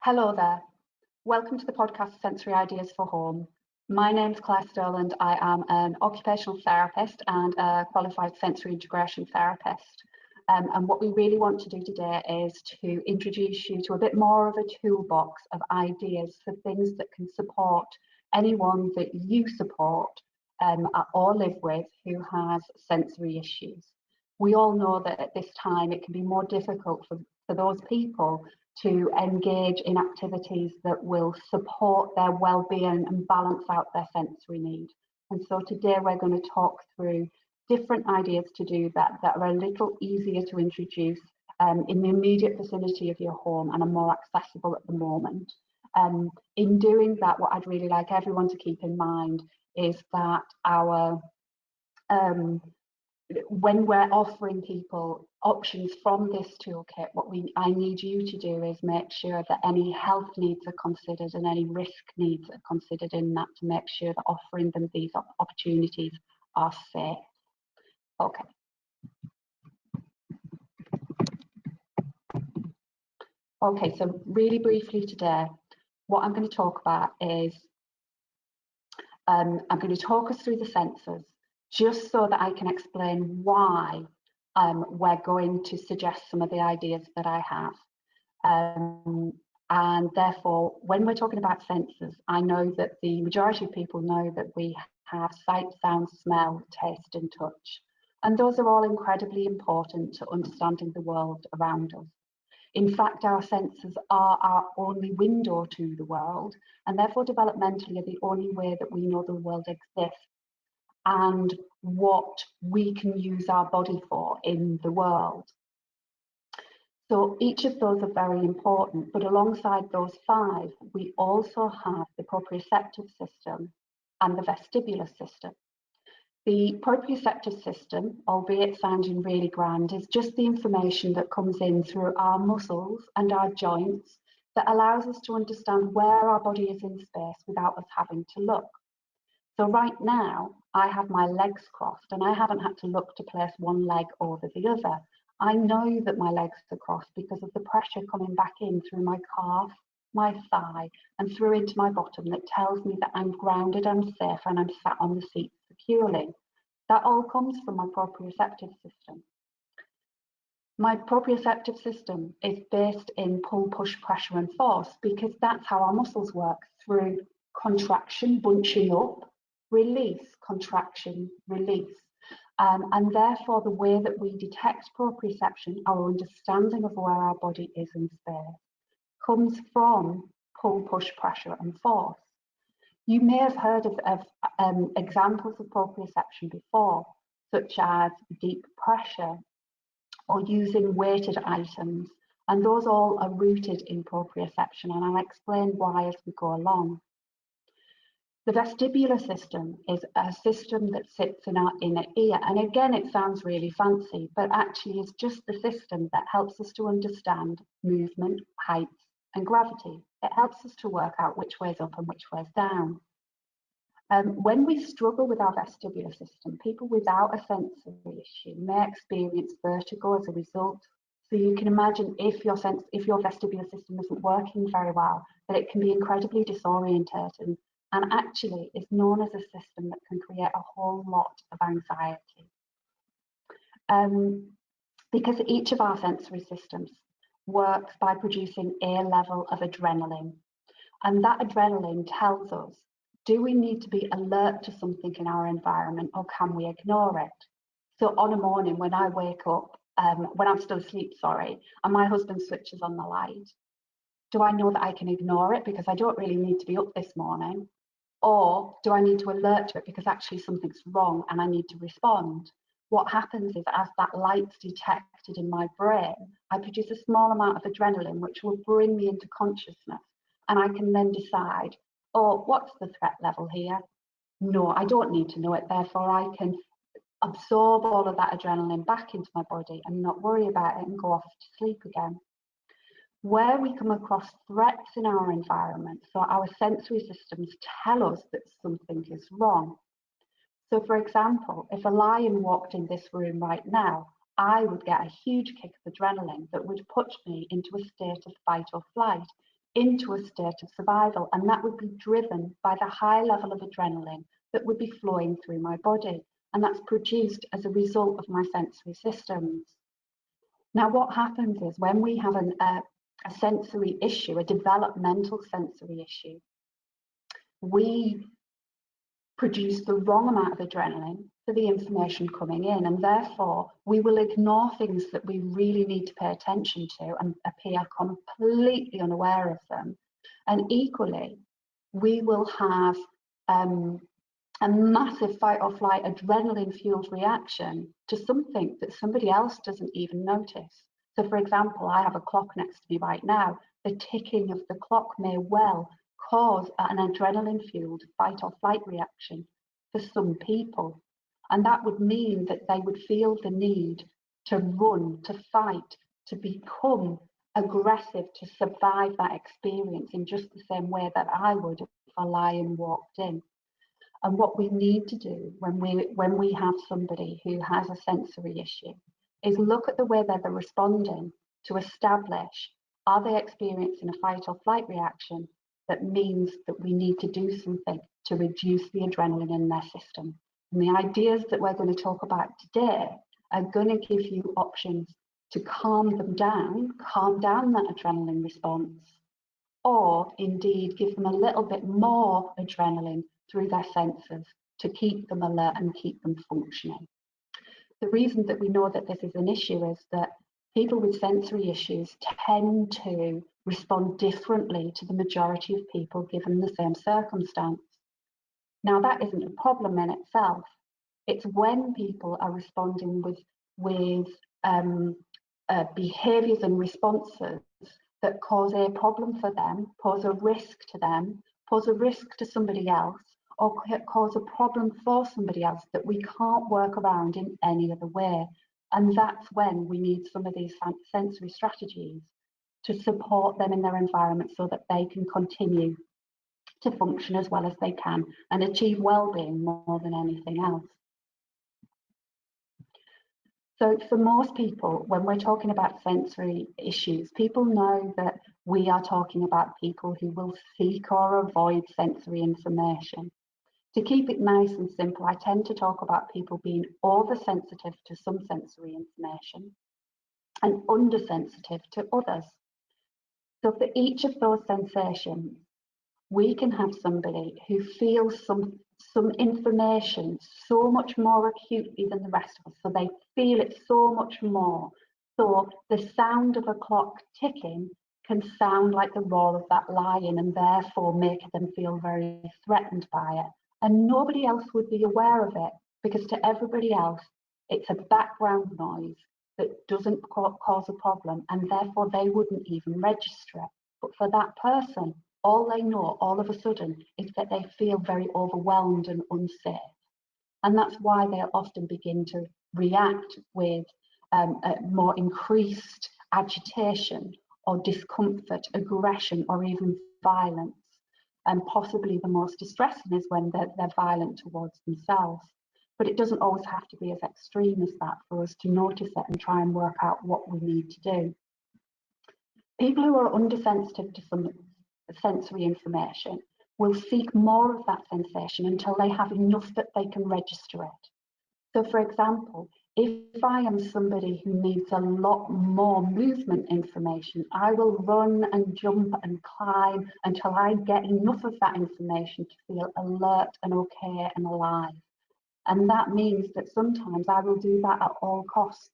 Hello there. Welcome to the podcast Sensory Ideas for Home. My name's Claire Stoland. I am an occupational therapist and a qualified sensory integration therapist. And what we really want to do today is to introduce you to a bit more of a toolbox of ideas for things that can support anyone that you support or live with who has sensory issues. We all know that at this time it can be more difficult for those people to engage in activities that will support their well-being and balance out their sensory need. And so today we're going to talk through different ideas to do that are a little easier to introduce in the immediate vicinity of your home and are more accessible at the moment. In doing that, what I'd really like everyone to keep in mind is that our when we're offering people options from this toolkit, I need you to do is make sure that any health needs are considered and any risk needs are considered in that, to make sure that offering them these opportunities are safe. Okay. Okay, so really briefly today, what I'm going to talk about is I'm going to talk us through the senses, just so that I can explain why we're going to suggest some of the ideas that I have. And therefore, when we're talking about senses, I know that the majority of people know that we have sight, sound, smell, taste, and touch. And those are all incredibly important to understanding the world around us. In fact, our senses are our only window to the world, and therefore developmentally are the only way that we know the world exists and what we can use our body for in the world. So each of those are very important, but alongside those five, we also have the proprioceptive system and the vestibular system. The proprioceptive system, albeit sounding really grand, is just the information that comes in through our muscles and our joints that allows us to understand where our body is in space without us having to look. So right now, I have my legs crossed and I haven't had to look to place one leg over the other. I know that my legs are crossed because of the pressure coming back in through my calf, my thigh, and through into my bottom that tells me that I'm grounded, I'm safe, and I'm sat on the seat securely. That all comes from my proprioceptive system. My proprioceptive system is based in pull, push, pressure, and force because that's how our muscles work, through contraction, bunching up, release, contraction, release. And therefore, the way that we detect proprioception, our understanding of where our body is in space, comes from pull, push, pressure, and force. You may have heard of examples of proprioception before, such as deep pressure or using weighted items, and those all are rooted in proprioception, and I'll explain why as we go along. The vestibular system is a system that sits in our inner ear, and again it sounds really fancy, but actually it's just the system that helps us to understand movement, height, and gravity. It helps us to work out which way's up and which way's down. When we struggle with our vestibular system, people without a sensory issue may experience vertigo as a result. So you can imagine if your vestibular system isn't working very well, that it can be incredibly disorientating, and actually is known as a system that can create a whole lot of anxiety. Because each of our sensory systems works by producing a level of adrenaline, and that adrenaline tells us, do we need to be alert to something in our environment, or can we ignore it? So on a morning when I wake up, when I'm still asleep, and my husband switches on the light, do I know that I can ignore it because I don't really need to be up this morning? Or do I need to alert to it because actually something's wrong and I need to respond? What happens is, as that light's detected in my brain, I produce a small amount of adrenaline, which will bring me into consciousness. And I can then decide, oh, what's the threat level here? No, I don't need to know it. Therefore, I can absorb all of that adrenaline back into my body and not worry about it and go off to sleep again. Where we come across threats in our environment, so our sensory systems tell us that something is wrong. So for example, if a lion walked in this room right now, I would get a huge kick of adrenaline that would put me into a state of fight or flight. into a state of survival, and that would be driven by the high level of adrenaline that would be flowing through my body, and that's produced as a result of my sensory systems. Now, what happens is when we have a sensory issue, a developmental sensory issue, we produce the wrong amount of adrenaline for the information coming in, and therefore we will ignore things that we really need to pay attention to and appear completely unaware of them. And equally, we will have a massive fight or flight adrenaline fueled reaction to something that somebody else doesn't even notice. So for example, I have a clock next to me right now. The ticking of the clock may well cause an adrenaline fueled fight or flight reaction for some people. And that would mean that they would feel the need to run, to fight, to become aggressive, to survive that experience in just the same way that I would if a lion walked in. And what we need to do when we have somebody who has a sensory issue is look at the way that they're responding to establish, are they experiencing a fight or flight reaction that means that we need to do something to reduce the adrenaline in their system. And the ideas that we're going to talk about today are going to give you options to calm down that adrenaline response, or indeed give them a little bit more adrenaline through their senses to keep them alert and keep them functioning. The reason that we know that this is an issue is that people with sensory issues tend to respond differently to the majority of people given the same circumstance. Now, that isn't a problem in itself. It's when people are responding with behaviours and responses that cause a problem for them, pose a risk to them, pose a risk to somebody else, or cause a problem for somebody else that we can't work around in any other way. And that's when we need some of these sensory strategies to support them in their environment so that they can continue to function as well as they can and achieve well-being more than anything else. So for most people, when we're talking about sensory issues, people know that we are talking about people who will seek or avoid sensory information. To keep it nice and simple, I tend to talk about people being oversensitive to some sensory information and undersensitive to others. So for each of those sensations, we can have somebody who feels some information so much more acutely than the rest of us. So they feel it so much more. So the sound of a clock ticking can sound like the roar of that lion and therefore make them feel very threatened by it. And nobody else would be aware of it because to everybody else, it's a background noise that doesn't cause a problem and therefore they wouldn't even register it. But for that person, all they know all of a sudden is that they feel very overwhelmed and unsafe. And that's why they often begin to react with a more increased agitation or discomfort, aggression, or even violence. And possibly the most distressing is when they're violent towards themselves. But it doesn't always have to be as extreme as that for us to notice it and try and work out what we need to do. People who are undersensitive to some sensory information will seek more of that sensation until they have enough that they can register it. So for example, if I am somebody who needs a lot more movement information, I will run and jump and climb until I get enough of that information to feel alert and okay and alive. And that means that sometimes I will do that at all costs,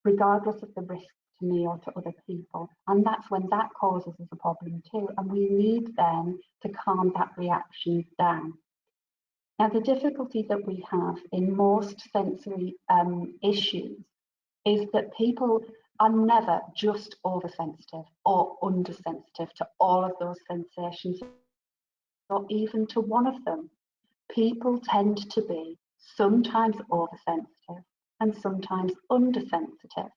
regardless of the risk to me or to other people. And that's when that causes us a problem too. And we need then to calm that reaction down. Now, the difficulty that we have in most sensory issues is that people are never just oversensitive or undersensitive to all of those sensations, or even to one of them. People tend to be sometimes oversensitive and sometimes undersensitive.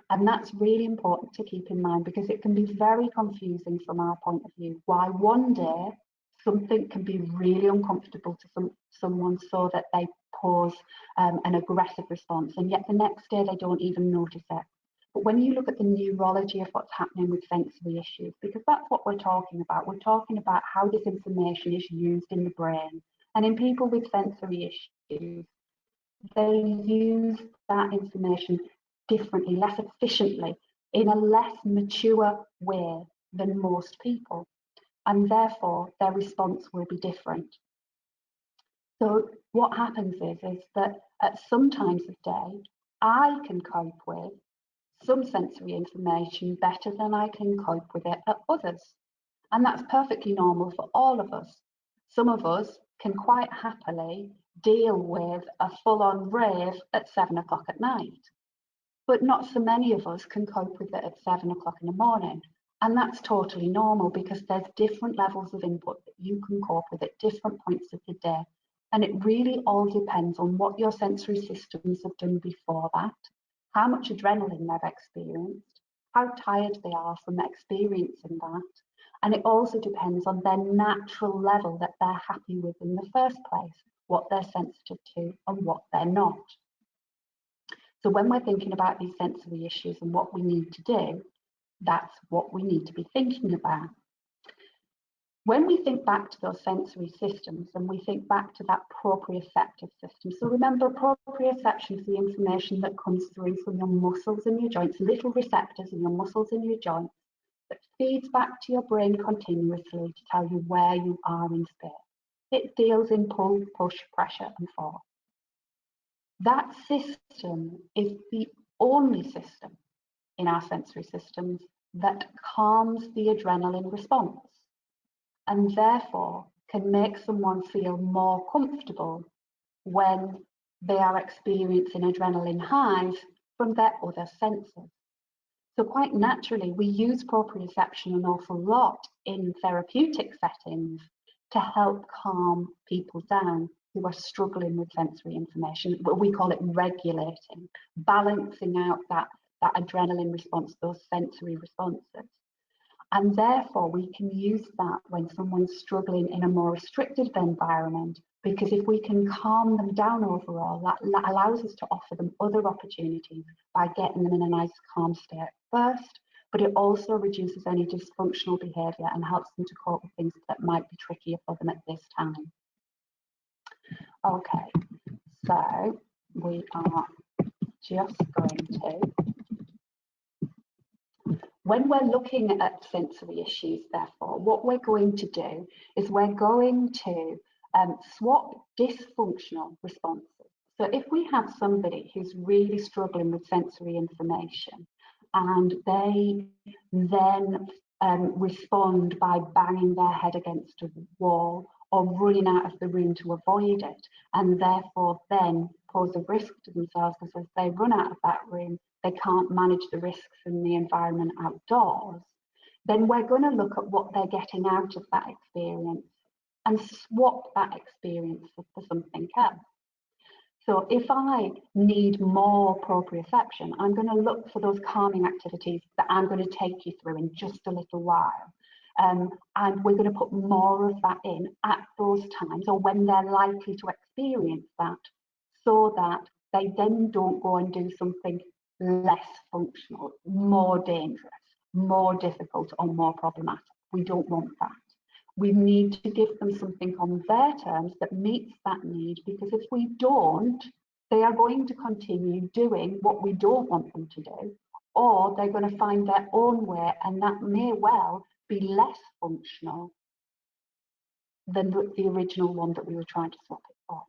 And that's really important to keep in mind because it can be very confusing from our point of view. Why one day something can be really uncomfortable to someone so that they pose an aggressive response, and yet the next day they don't even notice it. But when you look at the neurology of what's happening with sensory issues, because that's what we're talking about how this information is used in the brain. And in people with sensory issues, they use that information differently, less efficiently, in a less mature way than most people. And therefore, their response will be different. So what happens is that at some times of day, I can cope with some sensory information better than I can cope with it at others. And that's perfectly normal for all of us. Some of us can quite happily deal with a full-on rave at 7 o'clock at night, but not so many of us can cope with it at 7 o'clock in the morning. And that's totally normal because there's different levels of input that you can cope with at different points of the day. And it really all depends on what your sensory systems have done before that, how much adrenaline they've experienced, how tired they are from experiencing that. And it also depends on their natural level that they're happy with in the first place, what they're sensitive to and what they're not. So when we're thinking about these sensory issues and what we need to do, that's what we need to be thinking about. When we think back to those sensory systems and we think back to that proprioceptive system, so remember proprioception is the information that comes through from your muscles and your joints, little receptors in your muscles and your joints that feeds back to your brain continuously to tell you where you are in space. It deals in pull, push, pressure and force. That system is the only system in our sensory systems that calms the adrenaline response and therefore can make someone feel more comfortable when they are experiencing adrenaline highs from their other senses. So quite naturally, we use proprioception an awful lot in therapeutic settings to help calm people down who are struggling with sensory information. We call it regulating, balancing out that adrenaline response, those sensory responses. And therefore, we can use that when someone's struggling in a more restricted environment, because if we can calm them down overall, that allows us to offer them other opportunities by getting them in a nice calm state first, but it also reduces any dysfunctional behaviour and helps them to cope with things that might be trickier for them at this time. Okay, so we are just going to, when we're looking at sensory issues, therefore, what we're going to do is we're going to swap dysfunctional responses. So if we have somebody who's really struggling with sensory information and they then respond by banging their head against a wall or running out of the room to avoid it, and therefore then pose a risk to themselves because as they run out of that room, they can't manage the risks in the environment outdoors, then we're going to look at what they're getting out of that experience and swap that experience for something else. So if I need more proprioception, I'm going to look for those calming activities that I'm going to take you through in just a little while. And we're going to put more of that in at those times or when they're likely to experience that, so that they then don't go and do something less functional, more dangerous, more difficult or more problematic. We don't want that. We need to give them something on their terms that meets that need, because if we don't, they are going to continue doing what we don't want them to do, or they're going to find their own way, and that may well be less functional than the original one that we were trying to swap it for.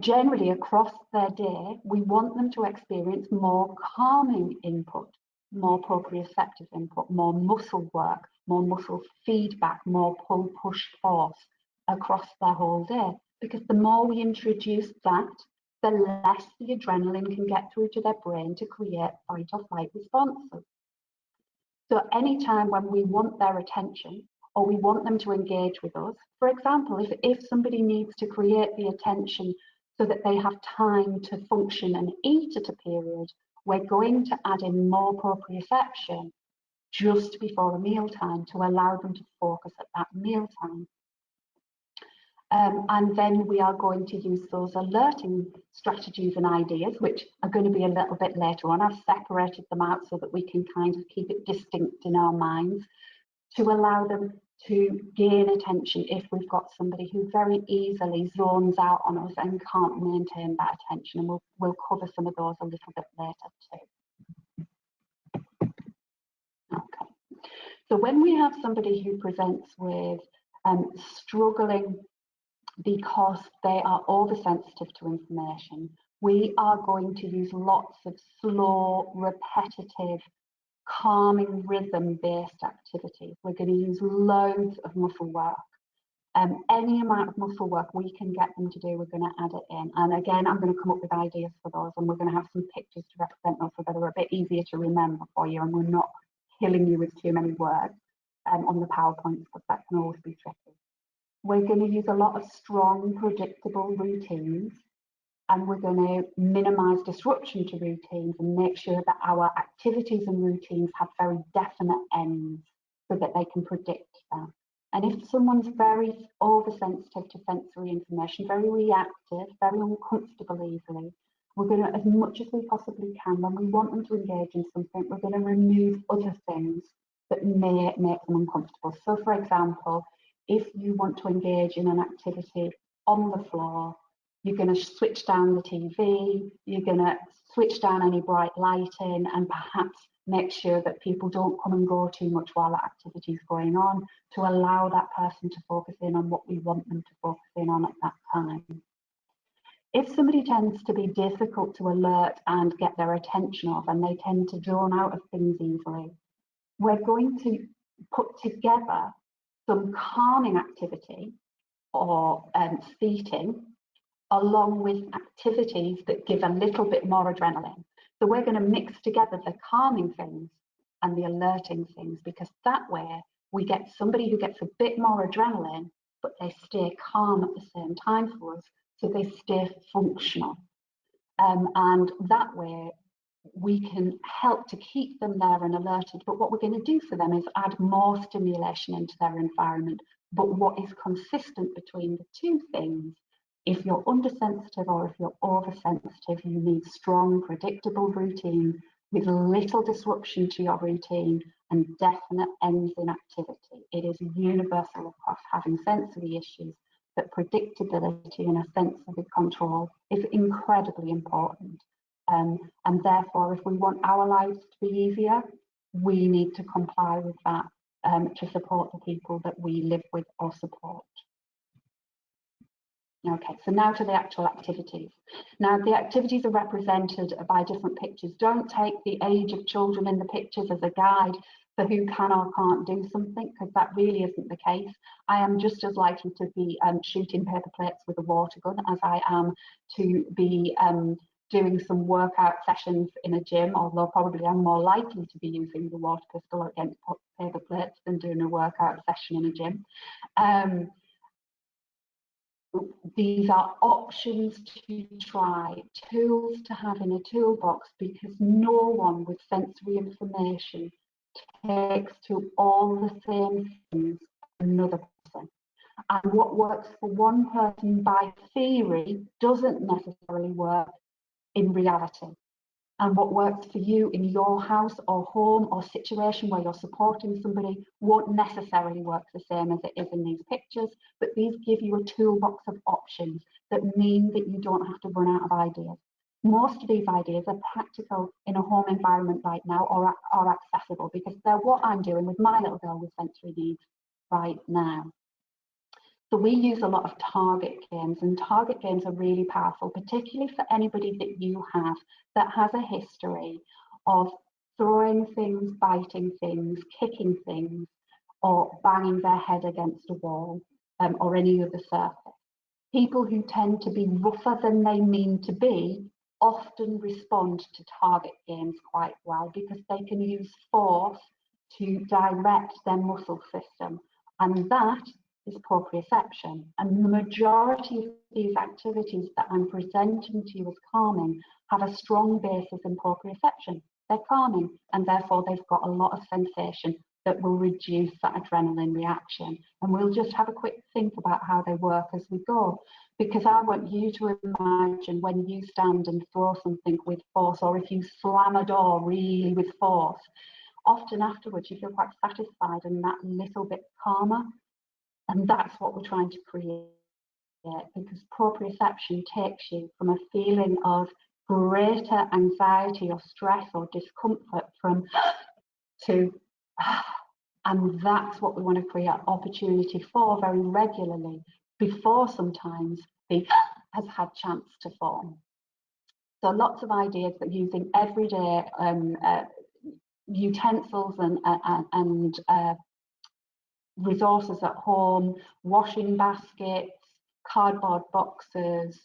Generally, across their day, we want them to experience more calming input, more proprioceptive input, more muscle work, more muscle feedback, more pull, push, force across their whole day. Because the more we introduce that, the less the adrenaline can get through to their brain to create fight or flight responses. So anytime when we want their attention or we want them to engage with us, for example, if somebody needs to create the attention so that they have time to function and eat at a period, we're going to add in more proprioception just before a mealtime to allow them to focus at that mealtime. And then we are going to use those alerting strategies and ideas, which are going to be a little bit later on. I've separated them out so that we can kind of keep it distinct in our minds to allow them to gain attention if we've got somebody who very easily zones out on us and can't maintain that attention. And we'll cover some of those a little bit later too. Okay. So when we have somebody who presents with struggling because they are oversensitive to information, we are going to use lots of slow, repetitive, calming rhythm-based activities. We're going to use loads of muscle work. Any amount of muscle work we can get them to do, we're going to add it in. And again, I'm going to come up with ideas for those, and we're going to have some pictures to represent those so that they're a bit easier to remember for you, and we're not killing you with too many words on the PowerPoints, because that can always be tricky. We're going to use a lot of strong, predictable routines, and we're going to minimize disruption to routines and make sure that our activities and routines have very definite ends so that they can predict that. And if someone's very oversensitive to sensory information, very reactive, very uncomfortable easily, we're going to, as much as we possibly can, when we want them to engage in something, we're going to remove other things that may make them uncomfortable. So for example, if you want to engage in an activity on the floor, you're going to switch down the TV, you're going to switch down any bright lighting, and perhaps make sure that people don't come and go too much while that activity is going on, to allow that person to focus in on what we want them to focus in on at that time. If somebody tends to be difficult to alert and get their attention off, and they tend to zone out of things easily, we're going to put together some calming activity or seating, along with activities that give a little bit more adrenaline. So we're going to mix together the calming things and the alerting things, because that way we get somebody who gets a bit more adrenaline, but they stay calm at the same time for us, so they stay functional. And that way we can help to keep them there and alerted. But what we're going to do for them is add more stimulation into their environment. But what is consistent between the two things, if you're undersensitive or if you're oversensitive, you need strong, predictable routine with little disruption to your routine and definite ends in activity. It is universal across having sensory issues that predictability and a sense of control is incredibly important. And therefore, if we want our lives to be easier, we need to comply with that to support the people that we live with or support. Okay, so now to the actual activities. Now, the activities are represented by different pictures. Don't take the age of children in the pictures as a guide for who can or can't do something, because that really isn't the case. I am just as likely to be shooting paper plates with a water gun as I am to be doing some workout sessions in a gym, although probably I'm more likely to be using the water pistol against paper plates than doing a workout session in a gym. These are options to try, tools to have in a toolbox, because no one with sensory information takes to all the same things another person. And what works for one person by theory doesn't necessarily work in reality. And what works for you in your house or home or situation where you're supporting somebody won't necessarily work the same as it is in these pictures, but these give you a toolbox of options that mean that you don't have to run out of ideas. Most of these ideas are practical in a home environment right now, or are accessible, because they're what I'm doing with my little girl with sensory needs right now. So we use a lot of target games, and target games are really powerful, particularly for anybody that you have that has a history of throwing things, biting things, kicking things, or banging their head against a wall or any other surface. People who tend to be rougher than they mean to be often respond to target games quite well, because they can use force to direct their muscle system, and that is proprioception. And the majority of these activities that I'm presenting to you as calming have a strong basis in proprioception. They're calming, and therefore they've got a lot of sensation, that will reduce that adrenaline reaction. And we'll just have a quick think about how they work as we go, because I want you to imagine when you stand and throw something with force, or if you slam a door really with force, often afterwards you feel quite satisfied and that little bit calmer. And that's what we're trying to create, because proprioception takes you from a feeling of greater anxiety or stress or discomfort from to, and that's what we want to create opportunity for very regularly before sometimes the has had chance to form. So lots of ideas that using everyday utensils and resources at home, washing baskets, cardboard boxes.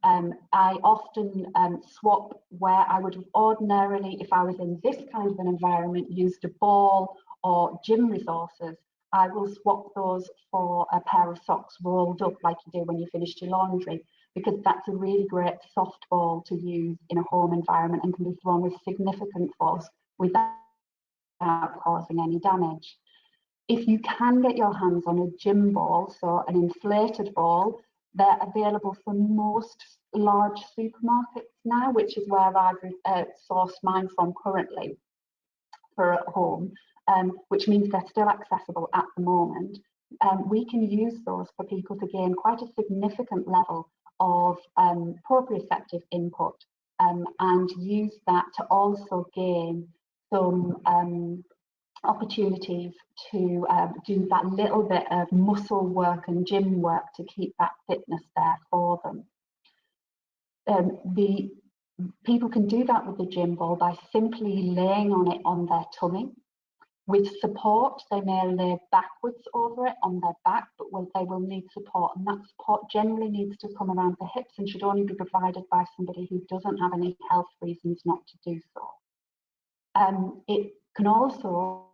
I often swap where I would have ordinarily, if I was in this kind of an environment, used a ball or gym resources. I will swap those for a pair of socks rolled up like you do when you finish your laundry, because that's a really great soft ball to use in a home environment and can be thrown with significant force without causing any damage. If you can get your hands on a gym ball, so an inflated ball, they're available from most large supermarkets now, which is where I've sourced mine from currently for at home, which means they're still accessible at the moment. We can use those for people to gain quite a significant level of proprioceptive input, and use that to also gain some opportunities to do that little bit of muscle work and gym work to keep that fitness there for them. The people can do that with the gym ball by simply laying on it on their tummy. With support, they may lay backwards over it on their back, but they will need support, and that support generally needs to come around the hips and should only be provided by somebody who doesn't have any health reasons not to do so. It can also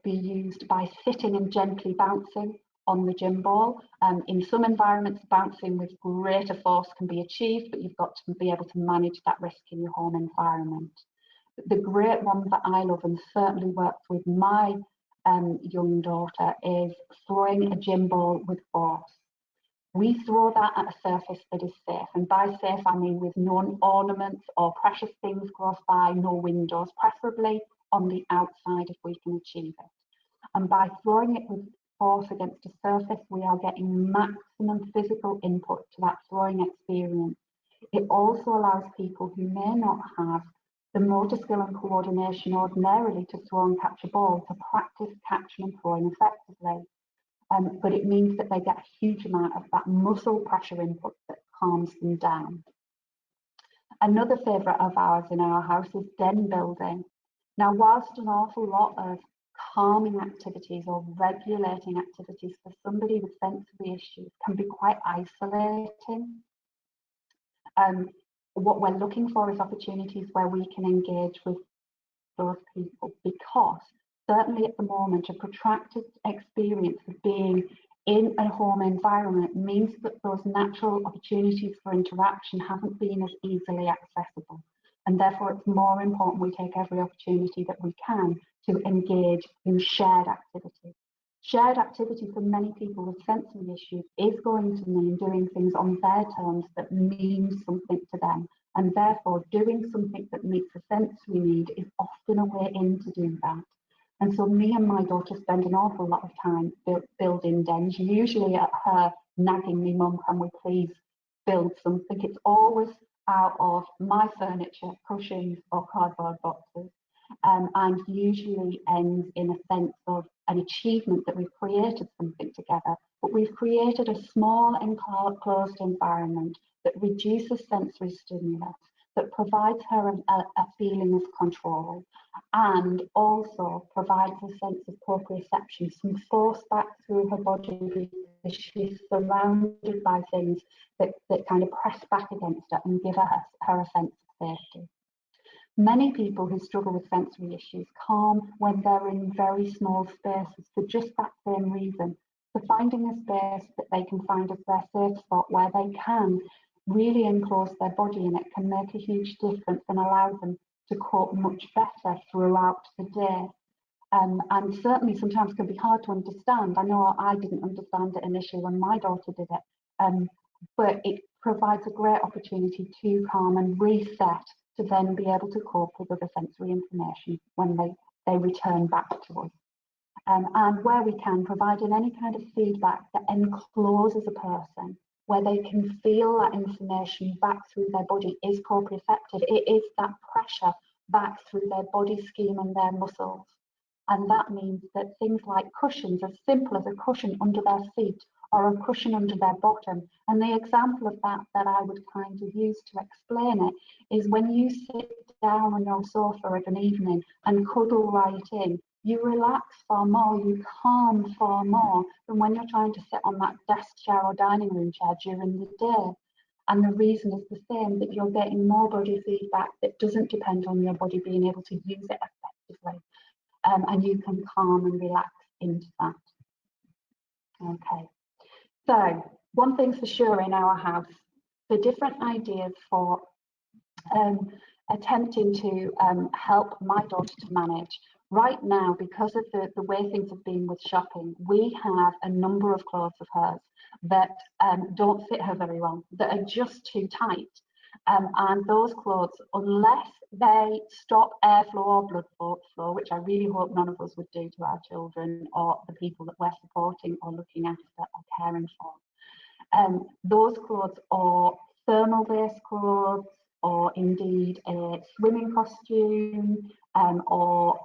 be used by sitting and gently bouncing on the gym ball. In some environments, bouncing with greater force can be achieved, but you've got to be able to manage that risk in your home environment. The great one that I love and certainly works with my young daughter is throwing a gym ball with force. We throw that at a surface that is safe, and by safe I mean with no ornaments or precious things close by, no windows, preferably on the outside if we can achieve it. And by throwing it with force against a surface, we are getting maximum physical input to that throwing experience. It also allows people who may not have the motor skill and coordination ordinarily to throw and catch a ball to practice catching and throwing effectively. But it means that they get a huge amount of that muscle pressure input that calms them down. Another favourite of ours in our house is den building. Now, whilst an awful lot of calming activities or regulating activities for somebody with sensory issues can be quite isolating, what we're looking for is opportunities where we can engage with those people, because certainly at the moment, a protracted experience of being in a home environment means that those natural opportunities for interaction haven't been as easily accessible. And therefore, it's more important we take every opportunity that we can to engage in shared activity. Shared activity for many people with sensory issues is going to mean doing things on their terms that mean something to them. And therefore, doing something that meets a sensory need is often a way in to do that. And so me and my daughter spend an awful lot of time building dens, usually at her nagging me, "Mum, can we please build something?" It's always out of my furniture, cushions or cardboard boxes, and usually ends in a sense of an achievement that we've created something together, but we've created a small enclosed environment that reduces sensory stimulus, that provides her a feeling of control, and also provides a sense of proprioception, some force back through her body because she's surrounded by things that kind of press back against her and give her a sense of safety. Many people who struggle with sensory issues calm when they're in very small spaces for just that same reason. So finding a space that they can find as their safe spot where they can really enclose their body in it can make a huge difference and allow them to cope much better throughout the day. and certainly sometimes can be hard to understand. I know I didn't understand it initially when my daughter did it, but it provides a great opportunity to calm and reset to then be able to cope with other sensory information when they return back to us. And where we can, providing any kind of feedback that encloses a person, where they can feel that information back through their body is proprioceptive. It is that pressure back through their body scheme and their muscles. And that means that things like cushions, as simple as a cushion under their feet or a cushion under their bottom. And the example of that I would kind of use to explain it is when you sit down on your sofa of an evening and cuddle right in, you relax far more, you calm far more than when you're trying to sit on that desk chair or dining room chair during the day. And the reason is the same, that you're getting more body feedback that doesn't depend on your body being able to use it effectively. And you can calm and relax into that. Okay, so one thing's for sure in our house, the different ideas for attempting to help my daughter to manage. Right now, because of the way things have been with shopping, we have a number of clothes of hers that don't fit her very well, that are just too tight. And those clothes, unless they stop airflow or blood flow, which I really hope none of us would do to our children or the people that we're supporting or looking after or caring for, those clothes are thermal-based clothes, or indeed a swimming costume, or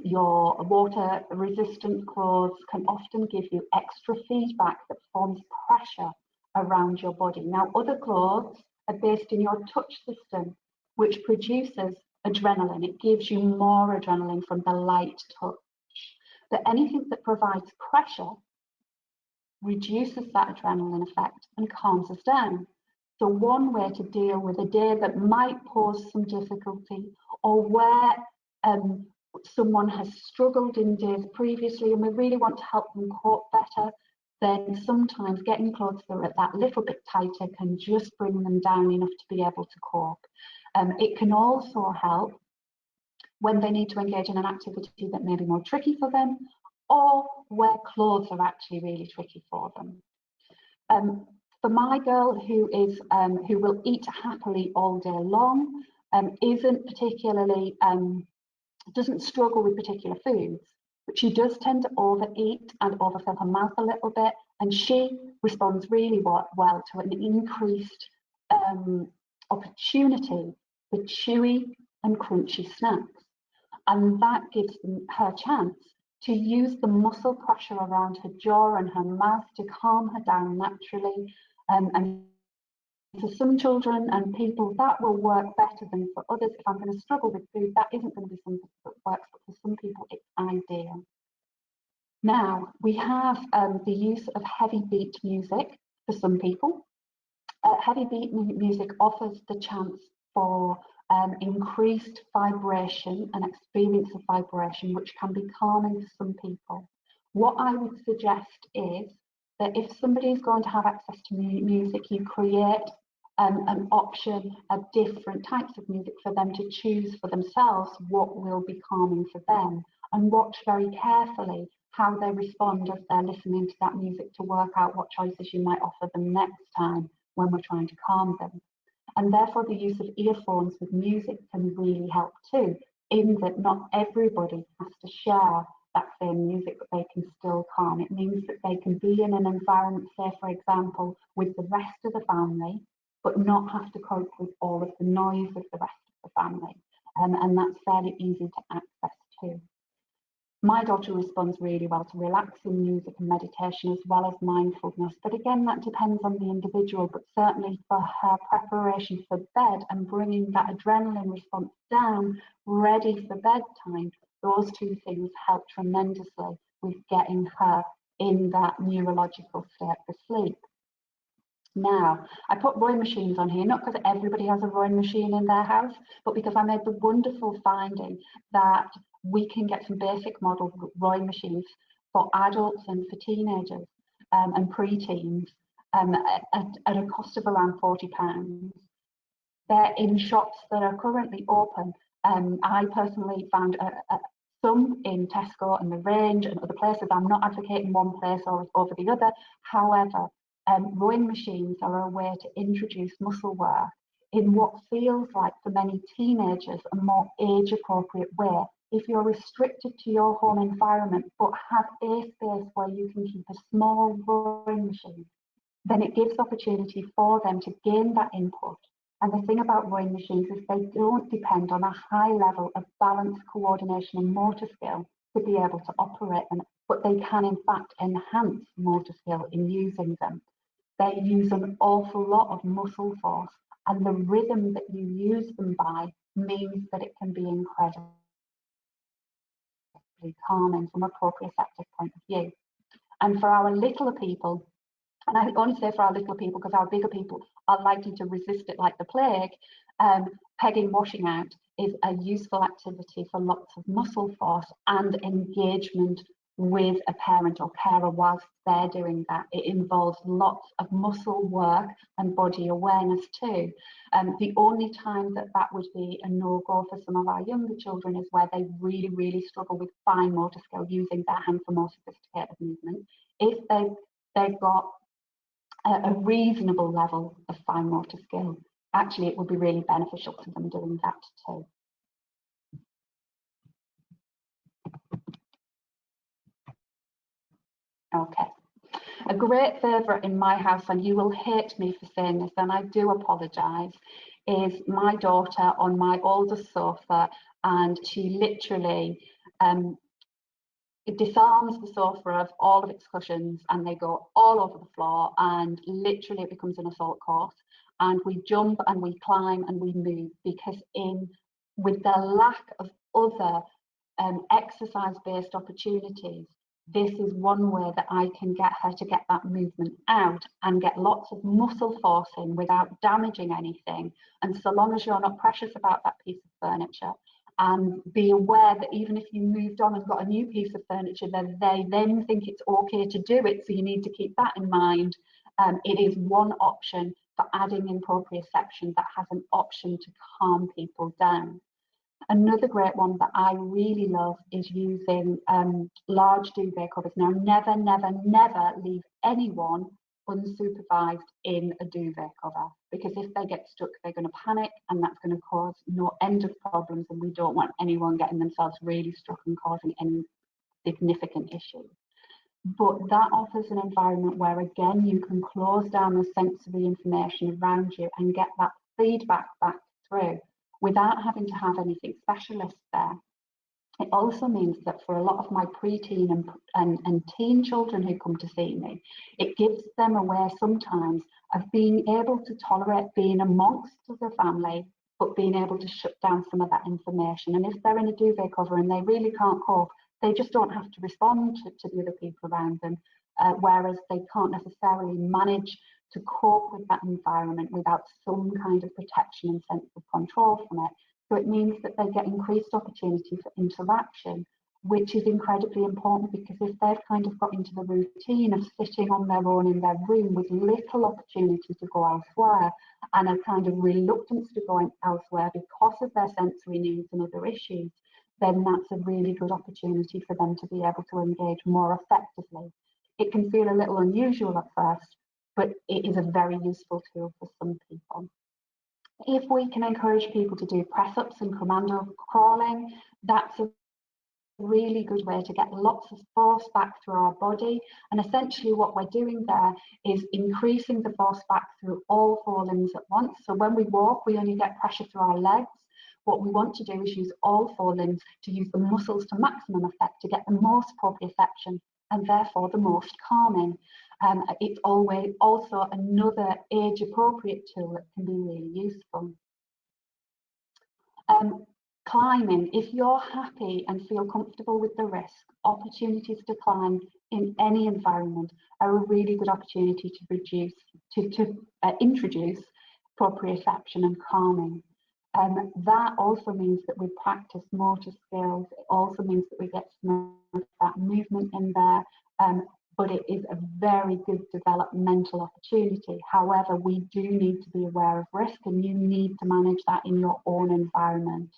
your water-resistant clothes can often give you extra feedback that forms pressure around your body. Now, other clothes are based in your touch system, which produces adrenaline. It gives you more adrenaline from the light touch. But anything that provides pressure reduces that adrenaline effect and calms us down. So one way to deal with a day that might pose some difficulty, or where someone has struggled in days previously and we really want to help them cope better, then sometimes getting clothes that are that little bit tighter can just bring them down enough to be able to cope. It can also help when they need to engage in an activity that may be more tricky for them, or where clothes are actually really tricky for them. For my girl who will eat happily all day long, doesn't struggle with particular foods, but she does tend to overeat and overfill her mouth a little bit, and she responds really well to an increased opportunity for chewy and crunchy snacks. And that gives her chance to use the muscle pressure around her jaw and her mouth to calm her down naturally. And for some children and people, that will work better than for others. If I'm going to struggle with food, that isn't going to be something that works, but for some people, it's ideal. Now, we have the use of heavy beat music for some people. Heavy beat music offers the chance for increased vibration and experience of vibration, which can be calming for some people. What I would suggest is that if somebody is going to have access to music, you create an option of different types of music for them to choose for themselves what will be calming for them, and watch very carefully how they respond as they're listening to that music to work out what choices you might offer them next time when we're trying to calm them. And therefore the use of earphones with music can really help too, in that not everybody has to share that same music, but they can still calm. It means that they can be in an environment, say for example, with the rest of the family, but not have to cope with all of the noise of the rest of the family. And that's fairly easy to access too. My daughter responds really well to relaxing music and meditation, as well as mindfulness. But again, that depends on the individual, but certainly for her preparation for bed and bringing that adrenaline response down, ready for bedtime, those two things help tremendously with getting her in that neurological state for sleep. Now, I put rowing machines on here, not because everybody has a rowing machine in their house, but because I made the wonderful finding that we can get some basic model rowing machines for adults and for teenagers and pre-teens at a cost of around £40. They're in shops that are currently open. I personally found some in Tesco and the Range and other places. I'm not advocating one place over the other. However, rowing machines are a way to introduce muscle work in what feels like for many teenagers a more age appropriate way. If you're restricted to your home environment but have a space where you can keep a small rowing machine, then it gives opportunity for them to gain that input. And the thing about rowing machines is they don't depend on a high level of balance, coordination and motor skill to be able to operate them, but they can in fact enhance motor skill in using them. They use an awful lot of muscle force, and the rhythm that you use them by means that it can be incredibly calming from a proprioceptive point of view. And for our littler people, and I only say for our little people because our bigger people are likely to resist it like the plague, pegging washing out is a useful activity for lots of muscle force and engagement with a parent or carer whilst they're doing that. It involves lots of muscle work and body awareness too. The only time that would be a no-go for some of our younger children is where they really, really struggle with fine motor skill using their hand for more sophisticated movement. If they've got a reasonable level of fine motor skill, actually it would be really beneficial to them doing that too. Okay, a great favourite in my house, and you will hate me for saying this, and I do apologise, is my daughter on my oldest sofa, and she literally it disarms the sofa of all of its cushions and they go all over the floor, and literally it becomes an assault course, and we jump and we climb and we move, because with the lack of other exercise-based opportunities, this is one way that I can get her to get that movement out and get lots of muscle force in without damaging anything. And so long as you're not precious about that piece of furniture, and be aware that even if you moved on and got a new piece of furniture, then they then think it's okay to do it. So you need to keep that in mind. It is one option for adding in proprioception that has an option to calm people down. Another great one that I really love is using large duvet covers. Now, never, never, never leave anyone unsupervised in a duvet cover, because if they get stuck, they're going to panic, and that's going to cause no end of problems, and we don't want anyone getting themselves really stuck and causing any significant issues. But that offers an environment where, again, you can close down the sensory information around you and get that feedback back through without having to have anything specialist there. It also means that for a lot of my preteen and teen children who come to see me, it gives them a way sometimes of being able to tolerate being amongst the family, but being able to shut down some of that information. And if they're in a duvet cover and they really can't cope, they just don't have to respond to the other people around them, whereas they can't necessarily manage to cope with that environment without some kind of protection and sense of control from it. So it means that they get increased opportunity for interaction, which is incredibly important, because if they've kind of got into the routine of sitting on their own in their room with little opportunity to go elsewhere and a kind of reluctance to go elsewhere because of their sensory needs and other issues, then that's a really good opportunity for them to be able to engage more effectively. It can feel a little unusual at first, but it is a very useful tool for some people. If we can encourage people to do press-ups and commando crawling, that's a really good way to get lots of force back through our body. And essentially what we're doing there is increasing the force back through all four limbs at once. So when we walk, we only get pressure through our legs. What we want to do is use all four limbs to use the muscles to maximum effect to get the most proprioception and therefore the most calming. It's always also another age-appropriate tool that can be really useful. Climbing, if you're happy and feel comfortable with the risk, opportunities to climb in any environment are a really good opportunity to introduce proprioception and calming. That also means that we practice motor skills. It also means that we get some of that movement in there. But it is a very good developmental opportunity. However, we do need to be aware of risk, and you need to manage that in your own environment.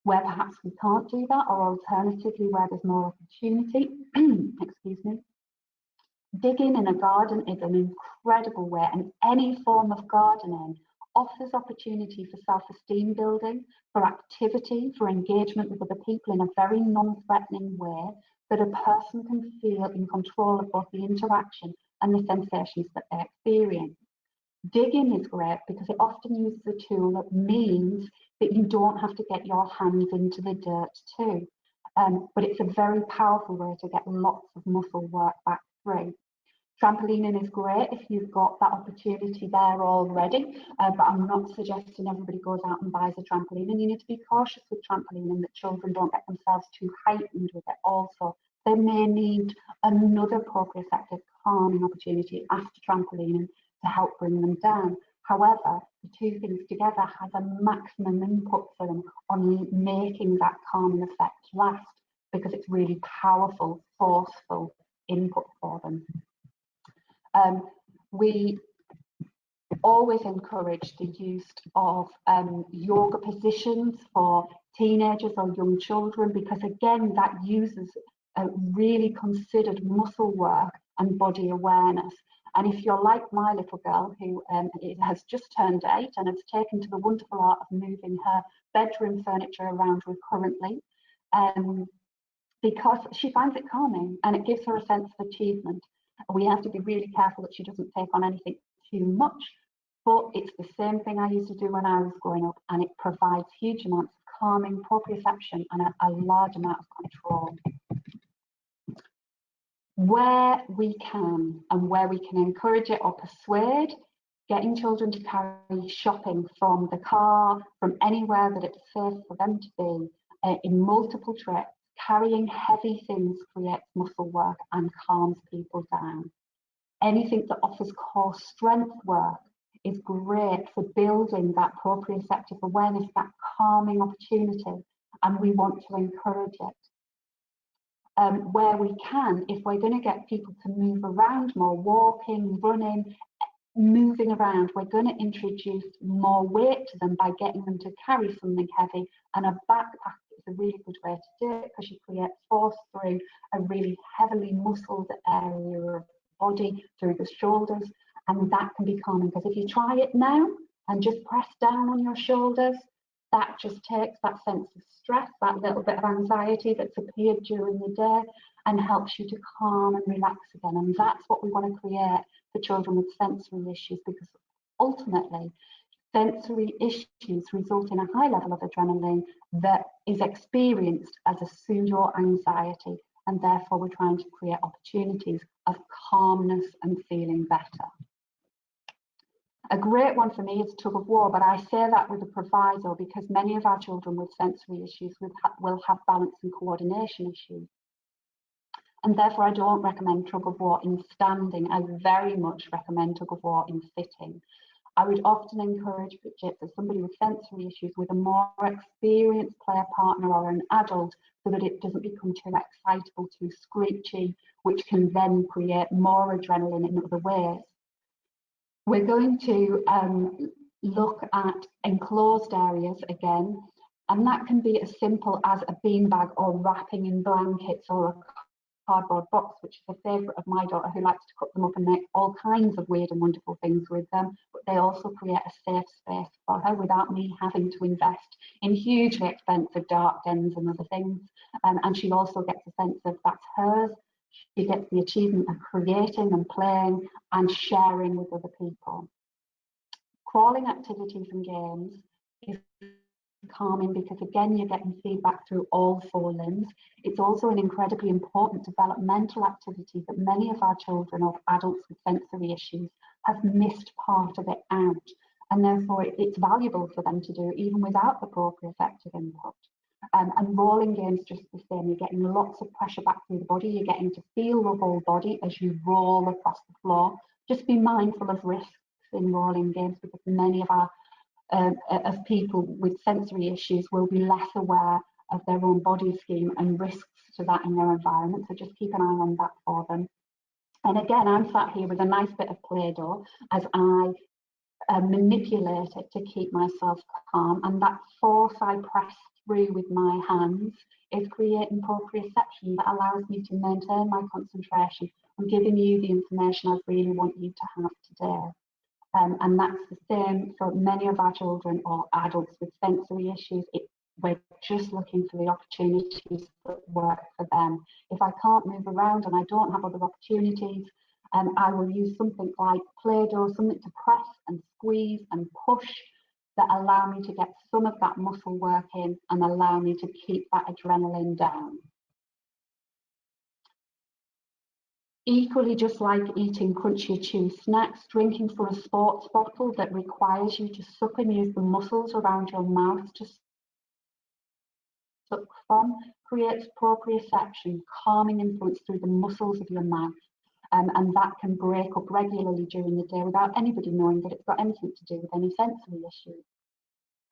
Where perhaps we can't do that, or alternatively where there's more opportunity, excuse me, digging in a garden is an incredible way, and any form of gardening offers opportunity for self-esteem building, for activity, for engagement with other people in a very non-threatening way, that a person can feel in control of both the interaction and the sensations that they experience. Digging is great because it often uses a tool that means that you don't have to get your hands into the dirt too. But it's a very powerful way to get lots of muscle work back through. Trampolining is great if you've got that opportunity there already, but I'm not suggesting everybody goes out and buys a trampoline, and you need to be cautious with trampolining that children don't get themselves too heightened with it also. They may need another proprioceptive calming opportunity after trampolining to help bring them down. However, the two things together has a maximum input for them on making that calming effect last, because it's really powerful, forceful input for them. We always encourage the use of yoga positions for teenagers or young children, because again, that uses a really considered muscle work and body awareness. And if you're like my little girl, who has just turned 8 and has taken to the wonderful art of moving her bedroom furniture around recurrently, because she finds it calming and it gives her a sense of achievement. We have to be really careful that she doesn't take on anything too much, but it's the same thing I used to do when I was growing up, and it provides huge amounts of calming, proprioception, and a large amount of control. Where we can and where we can encourage it or persuade, getting children to carry shopping from the car, from anywhere that it's safe for them to be, in multiple trips. Carrying heavy things creates muscle work and calms people down. Anything that offers core strength work is great for building that proprioceptive awareness, that calming opportunity, and we want to encourage it. Where we can, if we're going to get people to move around more, walking, running, moving around, we're going to introduce more weight to them by getting them to carry something heavy, and a backpack is a really good way to do it because you create force through a really heavily muscled area of the body, through the shoulders, and that can be calming, because if you try it now and just press down on your shoulders, that just takes that sense of stress, that little bit of anxiety that's appeared during the day, and helps you to calm and relax again. And that's what we want to create for children with sensory issues, because ultimately sensory issues result in a high level of adrenaline that is experienced as a pseudo anxiety, and therefore we're trying to create opportunities of calmness and feeling better. A great one for me is tug of war, but I say that with a proviso because many of our children with sensory issues will have balance and coordination issues. And therefore I don't recommend tug of war in standing. I very much recommend tug of war in sitting. I would often encourage somebody with sensory issues with a more experienced player partner or an adult, so that it doesn't become too excitable, too screechy, which can then create more adrenaline in other ways. We're going to look at enclosed areas again, and that can be as simple as a beanbag or wrapping in blankets or a cardboard box, which is a favourite of my daughter, who likes to cut them up and make all kinds of weird and wonderful things with them. But they also create a safe space for her without me having to invest in hugely expensive dark dens and other things. And she also gets a sense of that's hers. She gets the achievement of creating and playing and sharing with other people. Crawling activities and games is calming because, again, you're getting feedback through all 4 limbs. It's also an incredibly important developmental activity that many of our children or adults with sensory issues have missed part of it out, and therefore it's valuable for them to do even without the proprioceptive input. And rolling games just the same. You're getting lots of pressure back through the body. You're getting to feel the whole body as you roll across the floor. Just be mindful of risks in rolling games, because many of our of people with sensory issues will be less aware of their own body scheme and risks to that in their environment. So just keep an eye on that for them. And again, I'm sat here with a nice bit of Play-Doh as I manipulate it to keep myself calm. And that force I press through with my hands is creating proprioception that allows me to maintain my concentration and giving you the information I really want you to have today. And that's the same for many of our children or adults with sensory issues. We're just looking for the opportunities that work for them. If I can't move around and I don't have other opportunities, I will use something like Play-Doh, something to press and squeeze and push that allow me to get some of that muscle work in and allow me to keep that adrenaline down. Equally, just like eating crunchy or chewy snacks, drinking from a sports bottle that requires you to suck and use the muscles around your mouth to suck from creates proprioception, calming influence through the muscles of your mouth. And that can break up regularly during the day without anybody knowing that it's got anything to do with any sensory issues.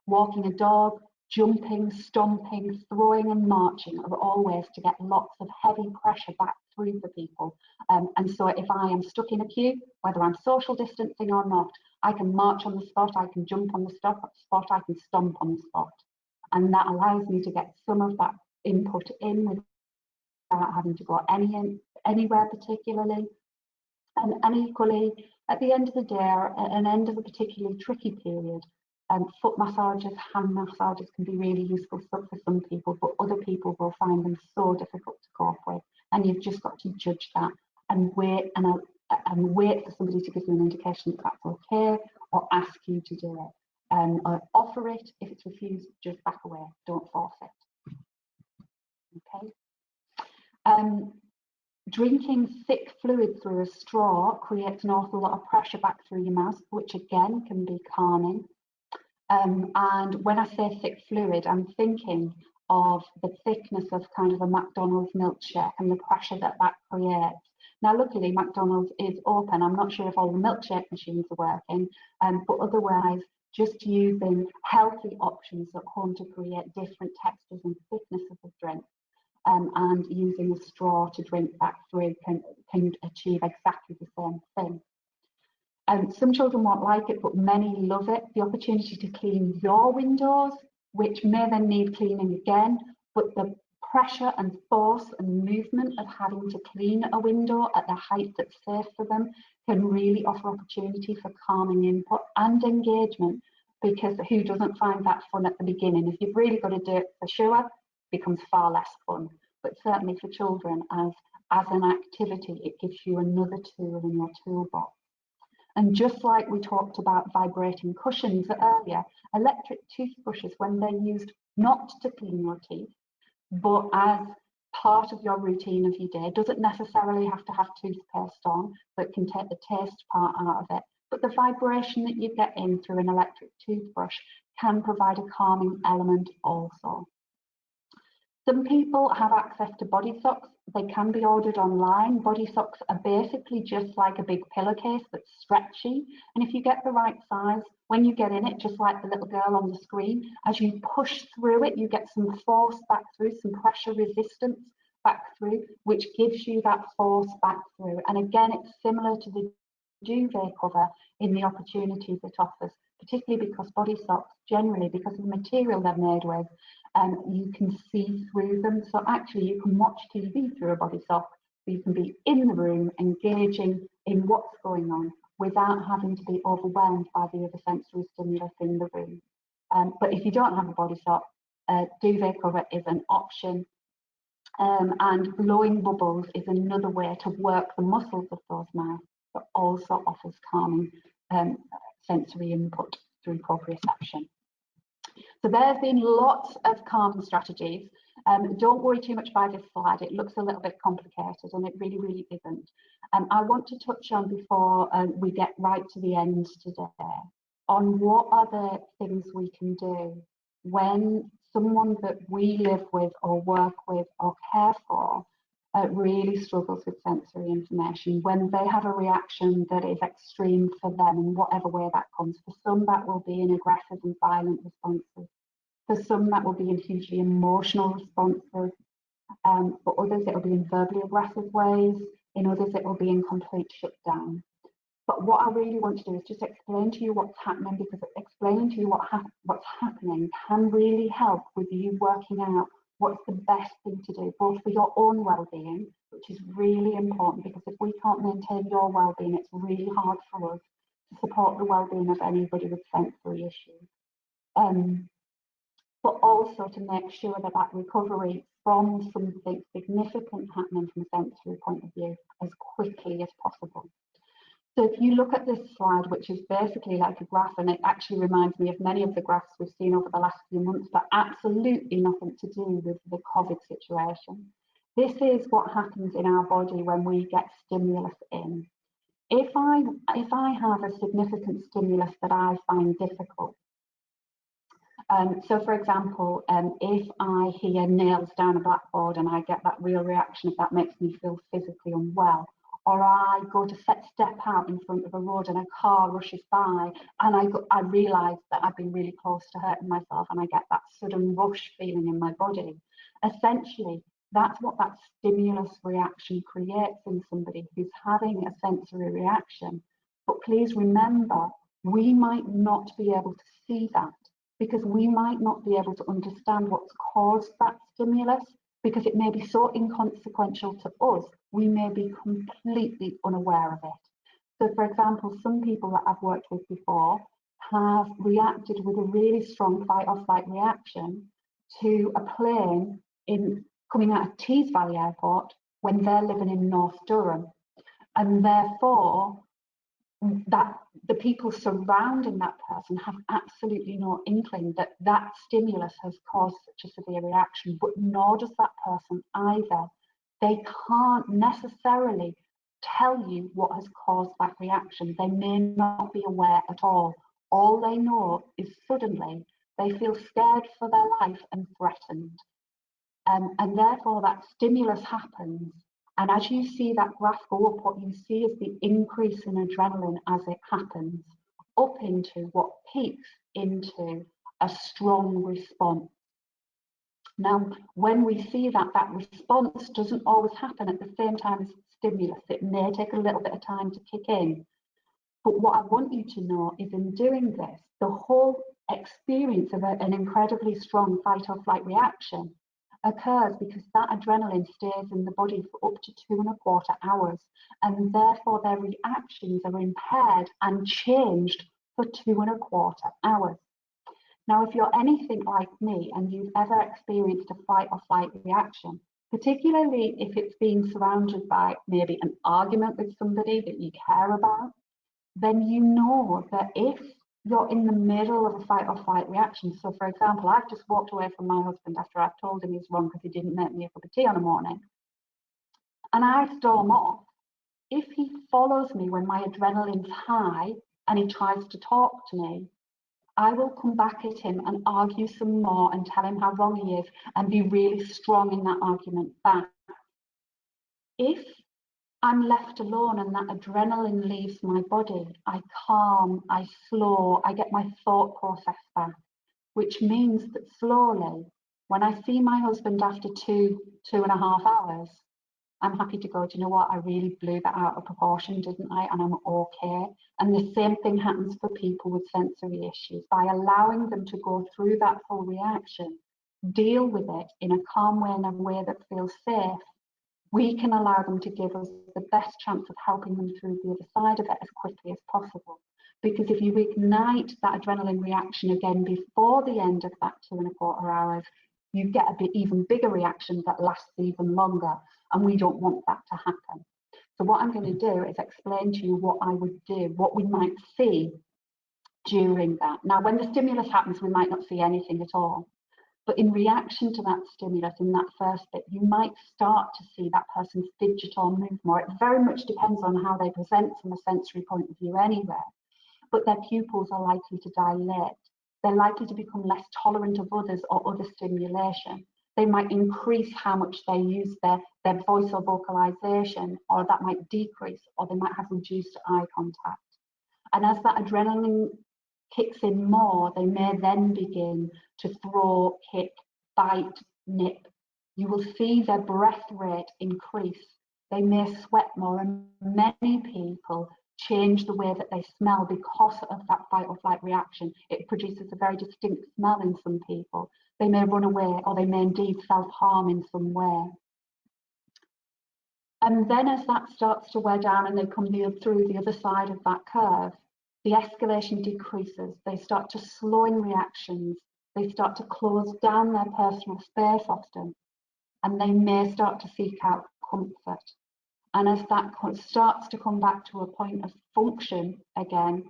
Walking a dog, jumping, stomping, throwing and marching are all ways to get lots of heavy pressure back through for people. And so if I am stuck in a queue, whether I'm social distancing or not, I can march on the spot, I can jump on the spot, I can stomp on the spot. And that allows me to get some of that input in without having to go anywhere particularly. And equally, at the end of the day, or at an end of a particularly tricky period, foot massages, hand massages can be really useful for some people, but other people will find them so difficult to cope with. And you've just got to judge that and wait for somebody to give you an indication that that's okay, or ask you to do it. Or offer it. If it's refused, just back away. Don't force it. Okay. Drinking thick fluid through a straw creates an awful lot of pressure back through your mouth, which again can be calming. And when I say thick fluid, I'm thinking of the thickness of kind of a McDonald's milkshake and the pressure that that creates. Now, luckily, McDonald's is open. I'm not sure if all the milkshake machines are working, but otherwise, just using healthy options at home to create different textures and thicknesses of drink. And using a straw to drink that through can achieve exactly the same thing. Some children won't like it, but many love it. The opportunity to clean your windows, which may then need cleaning again, but the pressure and force and movement of having to clean a window at the height that's safe for them can really offer opportunity for calming input and engagement, because who doesn't find that fun at the beginning? If you've really got to do it for sure, it becomes far less fun. But certainly for children, as an activity, it gives you another tool in your toolbox. And just like we talked about vibrating cushions earlier, electric toothbrushes, when they're used not to clean your teeth, but as part of your routine of your day, doesn't necessarily have to have toothpaste on, but can take the taste part out of it. But the vibration that you get in through an electric toothbrush can provide a calming element also. Some people have access to body socks. They can be ordered online. Body socks are basically just like a big pillowcase that's stretchy. And if you get the right size, when you get in it, just like the little girl on the screen, as you push through it, you get some force back through, some pressure resistance back through, which gives you that force back through. And again, it's similar to the duvet cover in the opportunities it offers, particularly because body socks, generally, because of the material they're made with, you can see through them. So actually you can watch TV through a body sock, so you can be in the room engaging in what's going on without having to be overwhelmed by the other sensory stimulus in the room. But if you don't have a body sock, duvet cover is an option. And blowing bubbles is another way to work the muscles of those mouths, but also offers calming sensory input through proprioception. So there's been lots of calming strategies. Don't worry too much by this slide. It looks a little bit complicated, and it really, really isn't. I want to touch on, before we get right to the end today, on what are the things we can do when someone that we live with or work with or care for really struggles with sensory information, when they have a reaction that is extreme for them in whatever way that comes. For some, that will be in aggressive and violent responses. For some, that will be in hugely emotional responses. For others, it will be in verbally aggressive ways. In others, it will be in complete shutdown. But what I really want to do is just explain to you what's happening, because explaining to you what's happening can really help with you working out what's the best thing to do, both for your own well-being, which is really important, because if we can't maintain your well-being, it's really hard for us to support the well-being of anybody with sensory issues. But also to make sure that that recovery from something significant happening from a sensory point of view as quickly as possible. So if you look at this slide, which is basically like a graph, and it actually reminds me of many of the graphs we've seen over the last few months, but absolutely nothing to do with the COVID situation. This is what happens in our body when we get stimulus in. If I have a significant stimulus that I find difficult, so for example, if I hear nails down a blackboard and I get that real reaction, if that makes me feel physically unwell, or I go to step out in front of a road and a car rushes by and I realise that I've been really close to hurting myself and I get that sudden rush feeling in my body. Essentially, that's what that stimulus reaction creates in somebody who's having a sensory reaction. But please remember, we might not be able to see that, because we might not be able to understand what's caused that stimulus, because it may be so inconsequential to us, we may be completely unaware of it. So for example, some people that I've worked with before have reacted with a really strong fight or flight reaction to a plane coming out of Tees Valley Airport when they're living in North Durham. And therefore, that the people surrounding that person have absolutely no inkling that that stimulus has caused such a severe reaction, but nor does that person either. They can't necessarily tell you what has caused that reaction. They may not be aware at all. All they know is suddenly they feel scared for their life and threatened. And therefore that stimulus happens. And as you see that graph go up, what you see is the increase in adrenaline as it happens, up into what peaks into a strong response. Now, when we see that, that response doesn't always happen at the same time as stimulus. It may take a little bit of time to kick in. But what I want you to know is in doing this, the whole experience of an incredibly strong fight or flight reaction occurs because that adrenaline stays in the body for up to 2.25 hours, and therefore their reactions are impaired and changed for 2.25 hours. Now, if you're anything like me and you've ever experienced a fight or flight reaction, particularly if it's being surrounded by maybe an argument with somebody that you care about, then you know that if you're in the middle of a fight or flight reaction. So for example, I've just walked away from my husband after I've told him he's wrong because he didn't make me a cup of tea on a morning. And I storm off. If he follows me when my adrenaline's high and he tries to talk to me, I will come back at him and argue some more and tell him how wrong he is and be really strong in that argument back. If I'm left alone and that adrenaline leaves my body, I calm, I slow, I get my thought process back, which means that slowly, when I see my husband after 2.5 hours, I'm happy to go, do you know what, I really blew that out of proportion, didn't I? And I'm okay. And the same thing happens for people with sensory issues. By allowing them to go through that full reaction, deal with it in a calm way, in a way that feels safe, we can allow them to give us the best chance of helping them through the other side of it as quickly as possible. Because if you ignite that adrenaline reaction again before the end of that 2.25 hours, you get a bit even bigger reaction that lasts even longer. And we don't want that to happen. So what I'm going to do is explain to you what I would do, what we might see during that. Now, when the stimulus happens, we might not see anything at all. But in reaction to that stimulus, in that first bit, you might start to see that person fidget or move more. It very much depends on how they present from a sensory point of view anyway. But their pupils are likely to dilate. They're likely to become less tolerant of others or other stimulation. They might increase how much they use their voice or vocalization, or that might decrease, or they might have reduced eye contact. And as that adrenaline kicks in more, they may then begin to throw, kick, bite, nip. You will see their breath rate increase. They may sweat more, and many people change the way that they smell because of that fight or flight reaction. It produces a very distinct smell in some people. They may run away, or they may indeed self-harm in some way. And then as that starts to wear down and they come through the other side of that curve, the escalation decreases. They start to slow in reactions. They start to close down their personal space often, and they may start to seek out comfort. And as that starts to come back to a point of function again,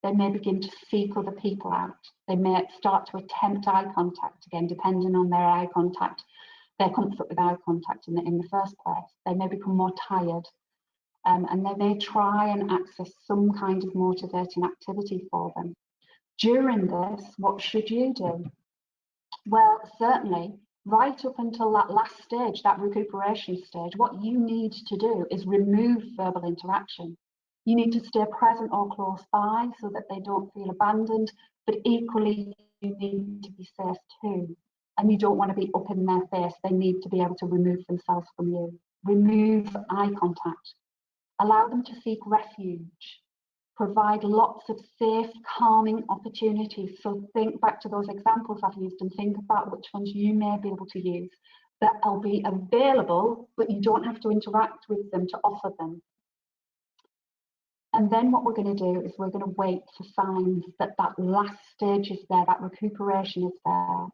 they may begin to seek other people out. They may start to attempt eye contact again, depending on their eye contact, their comfort with eye contact in the first place. They may become more tired, and they may try and access some kind of motivating activity for them. During this, what should you do? Well, certainly, right up until that last stage, that recuperation stage, what you need to do is remove verbal interaction. You need to stay present or close by so that they don't feel abandoned, but equally, you need to be safe too. And you don't want to be up in their face. They need to be able to remove themselves from you. Remove eye contact. Allow them to seek refuge. Provide lots of safe, calming opportunities. So think back to those examples I've used and think about which ones you may be able to use that will be available, but you don't have to interact with them to offer them. And then what we're going to do is we're going to wait for signs that that last stage is there, that recuperation is there.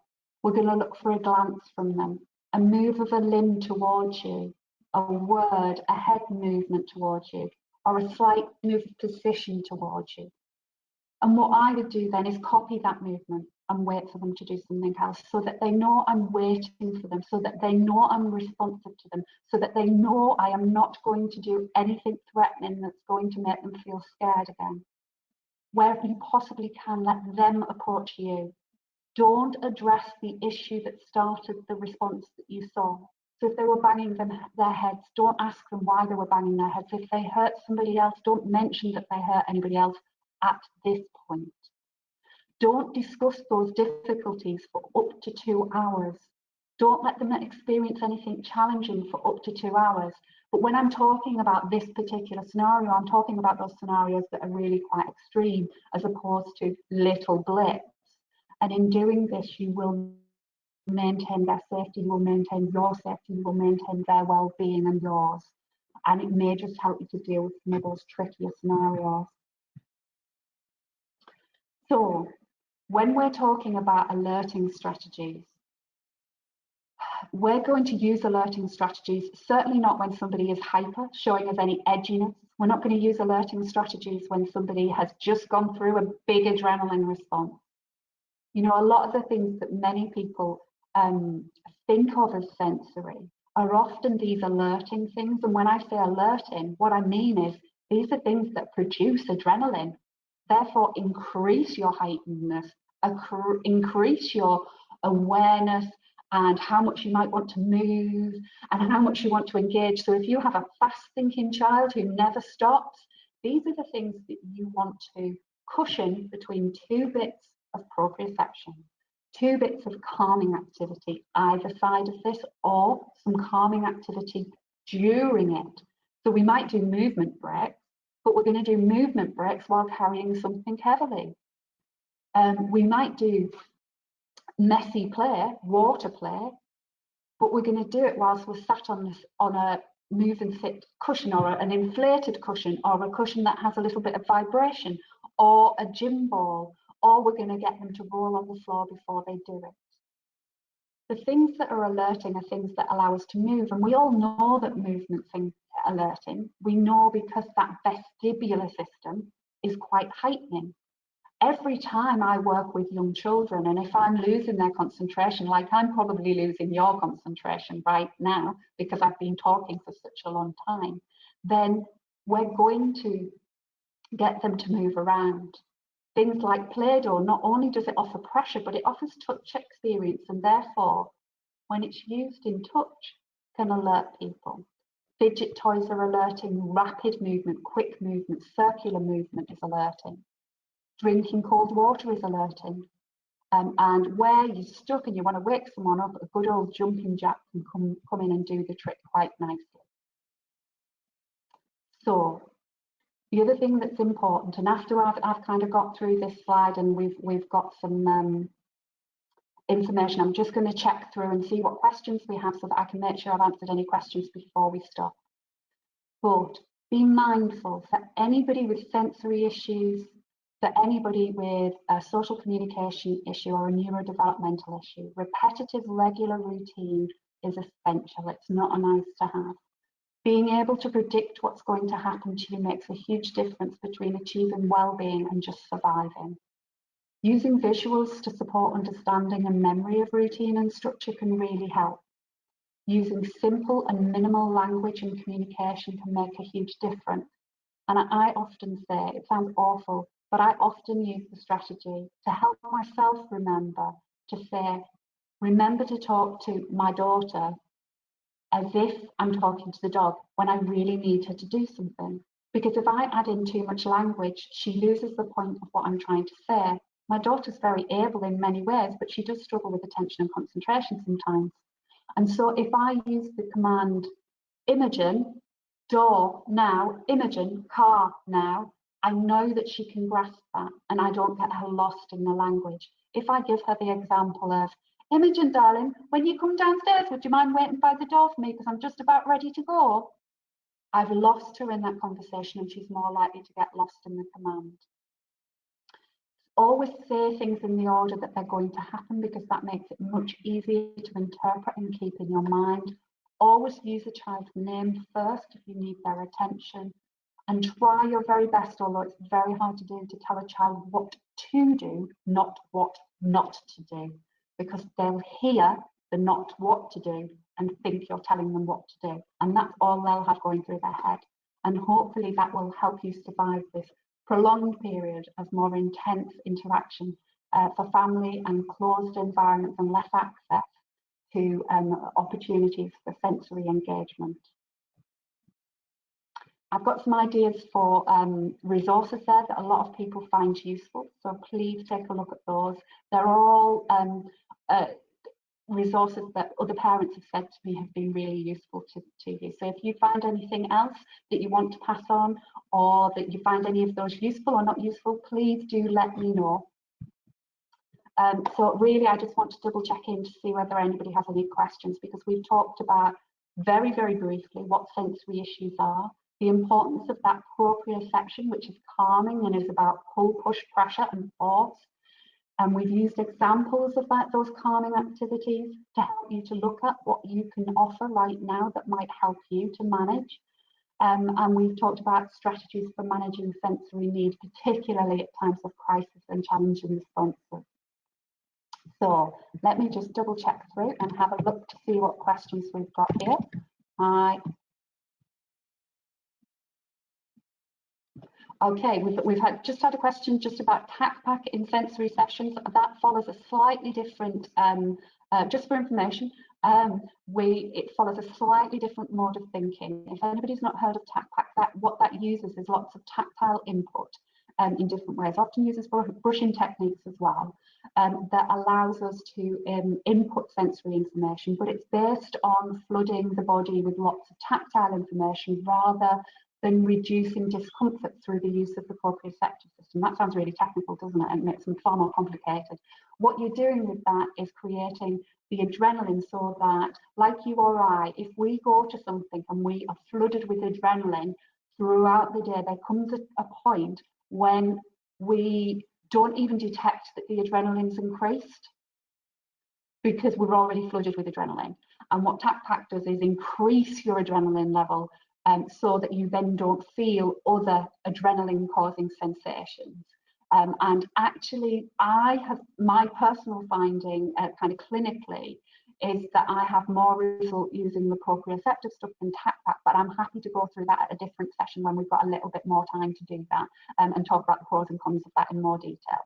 We're going to look for a glance from them, a move of a limb towards you, a word, a head movement towards you, or a slight move of position towards you. And what I would do then is copy that movement and wait for them to do something else so that they know I'm waiting for them, so that they know I'm responsive to them, so that they know I am not going to do anything threatening that's going to make them feel scared again. Wherever you possibly can, let them approach you. Don't address the issue that started the response that you saw. So if they were banging their heads, don't ask them why they were banging their heads. If they hurt somebody else, don't mention that they hurt anybody else at this point. Don't discuss those difficulties for up to 2 hours. Don't let them experience anything challenging for up to 2 hours. But when I'm talking about this particular scenario, I'm talking about those scenarios that are really quite extreme as opposed to little blips. And in doing this, you will maintain their safety, you will maintain your safety, you will maintain their well-being and yours. And it may just help you to deal with some of those trickier scenarios. So when we're talking about alerting strategies, we're going to use alerting strategies, certainly not when somebody is hyper, showing us any edginess. We're not going to use alerting strategies when somebody has just gone through a big adrenaline response. You know, a lot of the things that many people think of as sensory are often these alerting things. And when I say alerting, what I mean is these are things that produce adrenaline, therefore increase your heightenedness, increase your awareness and how much you might want to move and how much you want to engage. So if you have a fast thinking child who never stops, these are the things that you want to cushion between 2 bits of proprioception, 2 bits of calming activity either side of this, or some calming activity during it. So we might do movement breaks, but we're going to do movement breaks while carrying something heavily. We might do messy play, water play, but we're going to do it whilst we're sat on a move and sit cushion, or an inflated cushion, or a cushion that has a little bit of vibration, or a gym ball, or we're going to get them to roll on the floor before they do it. The things that are alerting are things that allow us to move, and we all know that movement things are alerting. We know because that vestibular system is quite heightening. Every time I work with young children, and if I'm losing their concentration, like I'm probably losing your concentration right now because I've been talking for such a long time, then we're going to get them to move around. Things like Play-Doh, not only does it offer pressure, but it offers touch experience, and therefore, when it's used in touch, can alert people. Fidget toys are alerting, rapid movement, quick movement, circular movement is alerting. Drinking cold water is alerting. And where you're stuck and you want to wake someone up, a good old jumping jack can come in and do the trick quite nicely. So The other thing that's important, and after I've kind of got through this slide and we've got some information, I'm just going to check through and see what questions we have so that I can make sure I've answered any questions before we stop. But be mindful for anybody with sensory issues, for anybody with a social communication issue or a neurodevelopmental issue, repetitive, regular routine is essential. It's not a nice to have. Being able to predict what's going to happen to you makes a huge difference between achieving well-being and just surviving. Using visuals to support understanding and memory of routine and structure can really help. Using simple and minimal language and communication can make a huge difference. And I often say, it sounds awful, but I often use the strategy to help myself remember to say, remember to talk to my daughter as if I'm talking to the dog when I really need her to do something. Because if I add in too much language, she loses the point of what I'm trying to say. My daughter's very able in many ways, but she does struggle with attention and concentration sometimes. And so if I use the command Imogen, door now, Imogen, car now, I know that she can grasp that and I don't get her lost in the language. If I give her the example of, Imogen, darling, when you come downstairs, would you mind waiting by the door for me because I'm just about ready to go? I've lost her in that conversation and she's more likely to get lost in the command. Always say things in the order that they're going to happen because that makes it much easier to interpret and keep in your mind. Always use a child's name first if you need their attention, and try your very best, although it's very hard to do, to tell a child what to do, not what not to do, because they'll hear the not what to do and think you're telling them what to do, and that's all they'll have going through their head. And hopefully that will help you survive this prolonged period of more intense interaction for family and closed environments and less access to opportunities for sensory engagement. I've got some ideas for resources there that a lot of people find useful, so please take a look at those. They're all resources that other parents have said to me have been really useful to you. So if you find anything else that you want to pass on, or that you find any of those useful or not useful, please do let me know. So really, I just want to double check in to see whether anybody has any questions, because we've talked about very, very briefly what sensory issues are, the importance of that proprioception, which is calming and is about pull, push, pressure and force. And we've used examples of those calming activities to help you to look at what you can offer right now that might help you to manage. And we've talked about strategies for managing sensory need, particularly at times of crisis and challenging responses. So let me just double check through and have a look to see what questions we've got here. Okay, we've just had a question just about TAC-PAC in sensory sessions. That follows a slightly different, just for information, it follows a slightly different mode of thinking. If anybody's not heard of TAC-PAC, what that uses is lots of tactile input in different ways, often uses brushing techniques as well, that allows us to input sensory information, but it's based on flooding the body with lots of tactile information rather than reducing discomfort through the use of the proprioceptive system. That sounds really technical, doesn't it? And it makes them far more complicated. What you're doing with that is creating the adrenaline so that, like you or I, if we go to something and we are flooded with adrenaline throughout the day, there comes a point when we don't even detect that the adrenaline's increased because we're already flooded with adrenaline. And what TAC-PAC does is increase your adrenaline level so that you then don't feel other adrenaline causing sensations. And actually, my personal finding kind of clinically is that I have more result using the proprioceptive stuff than TAC-PAC, but I'm happy to go through that at a different session when we've got a little bit more time to do that and talk about the pros and cons of that in more detail.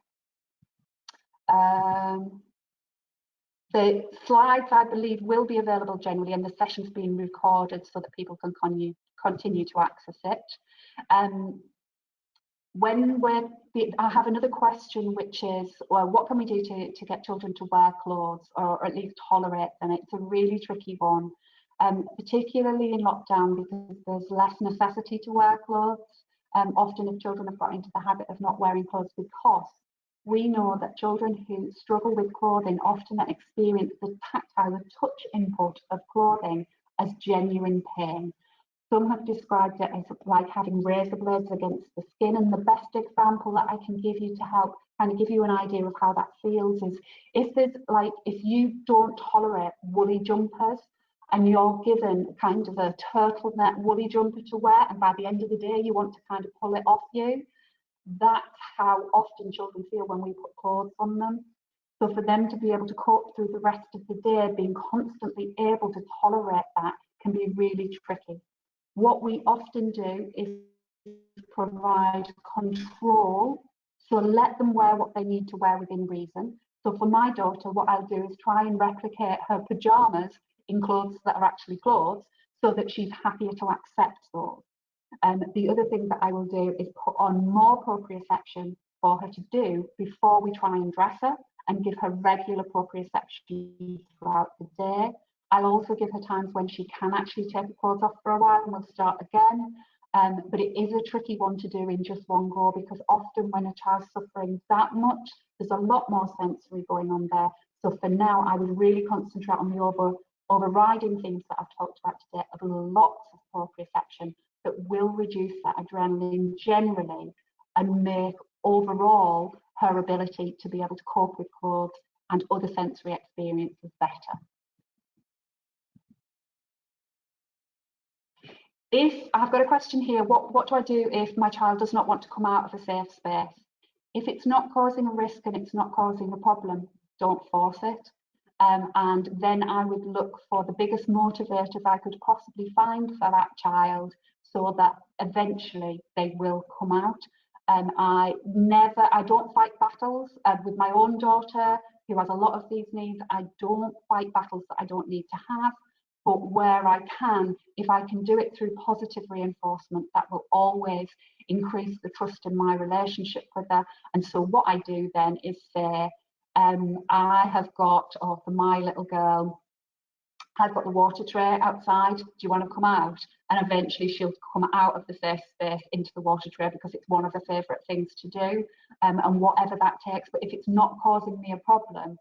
The slides, I believe, will be available generally, and the session's being recorded so that people can continue to access it. I have another question, which is, well, what can we do to get children to wear clothes or at least tolerate them? It's a really tricky one, particularly in lockdown because there's less necessity to wear clothes. Often if children have got into the habit of not wearing clothes because we know that children who struggle with clothing often experience the tactile, the touch input of clothing as genuine pain. Some have described it as like having razor blades against the skin. And the best example that I can give you to help kind of give you an idea of how that feels is if you don't tolerate woolly jumpers and you're given kind of a turtleneck woolly jumper to wear, and by the end of the day you want to kind of pull it off you, that's how often children feel when we put clothes on them. So for them to be able to cope through the rest of the day, being constantly able to tolerate that can be really tricky. What we often do is provide control, so let them wear what they need to wear within reason. So for my daughter, what I'll do is try and replicate her pajamas in clothes that are actually clothes, so that she's happier to accept those. The other thing that I will do is put on more proprioception for her to do before we try and dress her, and give her regular proprioception throughout the day. I'll also give her times when she can actually take her clothes off for a while and we'll start again. But it is a tricky one to do in just one go, because often when a child's suffering that much, there's a lot more sensory going on there. So for now, I would really concentrate on the overriding things that I've talked about today of lots of proprioception that will reduce that adrenaline generally and make overall her ability to be able to cope with clothes and other sensory experiences better. If I've got a question here, what do I do if my child does not want to come out of a safe space? If it's not causing a risk and it's not causing a problem, don't force it. And then I would look for the biggest motivators I could possibly find for that child, so that eventually they will come out. I don't fight battles with my own daughter, who has a lot of these needs. I don't fight battles that I don't need to have. But where I can, if I can do it through positive reinforcement, that will always increase the trust in my relationship with her. And so what I do then is say, I have got, or for my little girl, I've got the water tray outside. Do you want to come out? And eventually she'll come out of the safe space into the water tray, because it's one of her favourite things to do, and whatever that takes. But if it's not causing me a problem,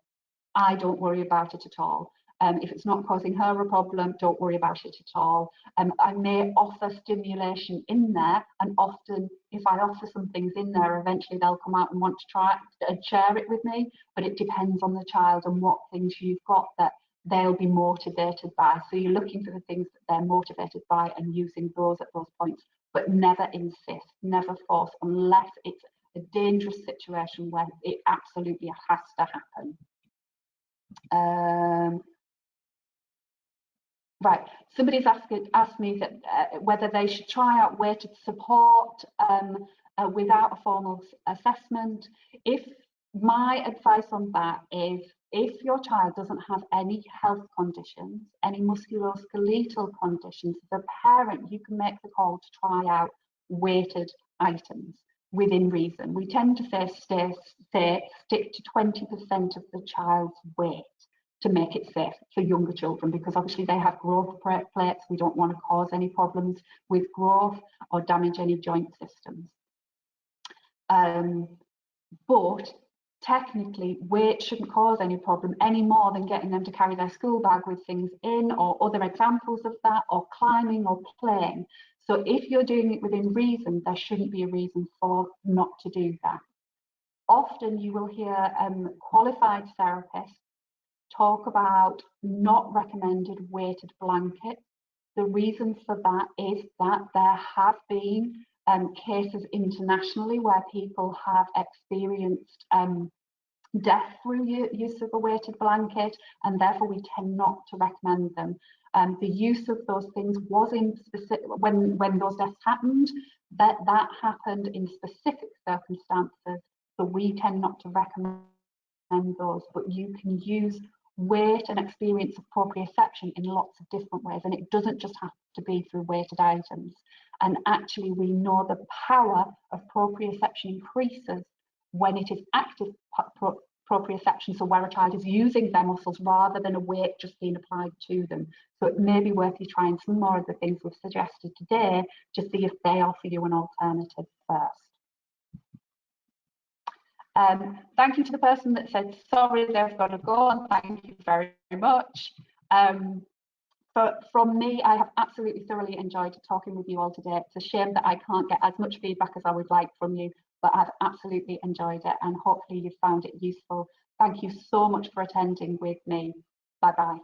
I don't worry about it at all. If it's not causing her a problem, don't worry about it at all. I may offer stimulation in there, and often if I offer some things in there, eventually they'll come out and want to try and share it with me. But it depends on the child and what things you've got that they'll be motivated by. So you're looking for the things that they're motivated by and using those at those points, but never insist, never force, unless it's a dangerous situation where it absolutely has to happen. Right, somebody's asked me that whether they should try out weighted support without a formal assessment. If my advice on that is, if your child doesn't have any health conditions, any musculoskeletal conditions, as a parent, you can make the call to try out weighted items within reason. We tend to say stick to 20% of the child's weight to make it safe for younger children, because obviously they have growth plates. We don't want to cause any problems with growth or damage any joint systems. But technically, weight shouldn't cause any problem any more than getting them to carry their school bag with things in, or other examples of that, or climbing or playing. So if you're doing it within reason, there shouldn't be a reason for not to do that. Often you will hear qualified therapists talk about not recommended weighted blankets. The reason for that is that there have been cases internationally where people have experienced death through use of a weighted blanket, and therefore we tend not to recommend them. The use of those things was in specific, when those deaths happened, that happened in specific circumstances, so we tend not to recommend those. But you can use weight and experience of proprioception in lots of different ways, and it doesn't just have to be through weighted items. And actually we know the power of proprioception increases when it is active proprioception, so where a child is using their muscles rather than a weight just being applied to them. So it may be worth you trying some more of the things we've suggested today to see if they offer you an alternative first. Thank you to the person that said sorry they've got to go, and thank you very much. But from me, I have absolutely thoroughly enjoyed talking with you all today. It's a shame that I can't get as much feedback as I would like from you, but I've absolutely enjoyed it, and hopefully you found it useful. Thank you so much for attending with me. Bye-bye.